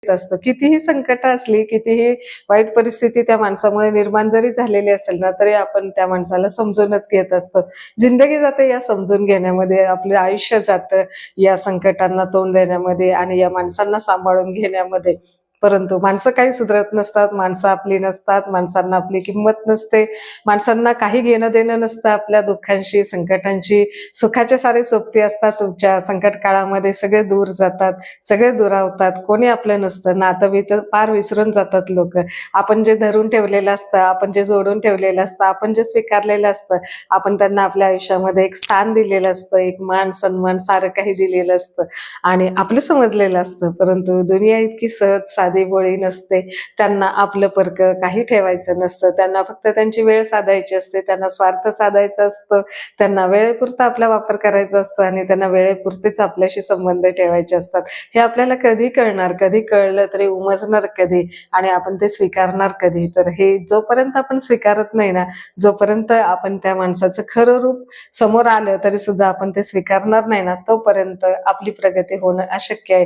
असतं. कितीही संकट असली, कितीही वाईट परिस्थिती त्या माणसामुळे निर्माण जरी झालेली असेल ना, तरी आपण त्या माणसाला समजूनच घेत असतो. जिंदगी जाते या समजून घेण्यामध्ये, आपलं आयुष्य जातं या संकटांना तोंड देण्यामध्ये आणि या माणसांना सांभाळून घेण्यामध्ये. परंतु माणसं काही सुधरत नसतात, माणसं आपली नसतात, माणसांना आपली किंमत नसते, माणसांना काही घेणं-देणं नसतं आपल्या दुःखांशी, संकटांशी. सुखाचे सारे सोबती असतात तुमच्या संकट काळामध्ये, सगळे दूर जातात, सगळे दुरावतात, कोणी आपलं नसतं. नातं-बितं पार विसरून जातात लोकं. आपण जे धरून ठेवलेलं असतं, आपण जे जोडून ठेवलेलं असतं, आपण जे स्वीकारलेलं असतं, आपण त्यांना आपल्या आयुष्यामध्ये एक स्थान दिलेलं असतं, एक मान, सन्मान सारं काही दिलेलं असतं आणि आपलं समजलेलं असतं. परंतु दुनिया इतकी सहज, साधी, भोळी नसते. त्यांना आपलं परकं काही ठेवायचं नसतं. त्यांना फक्त त्यांची वेळ साधायची असते, त्यांना स्वार्थ साधायचा असतो, त्यांना वेळेपुरता आपला वापर करायचा असतो आणि त्यांना वेळेपुरतेच आपल्याशी संबंध ठेवायचे असतात. हे आपल्याला कधी कळणार, कधी कळलं तरी उमजणार कधी आणि आपण ते स्वीकारणार कधी? तर हे जोपर्यंत आपण स्वीकारत नाही ना, जोपर्यंत आपण त्या माणसाचं खरं रूप समोर आलं तरी सुद्धा आपण ते स्वीकारणार नाही ना, तोपर्यंत आपली प्रगती होणं अशक्य आहे.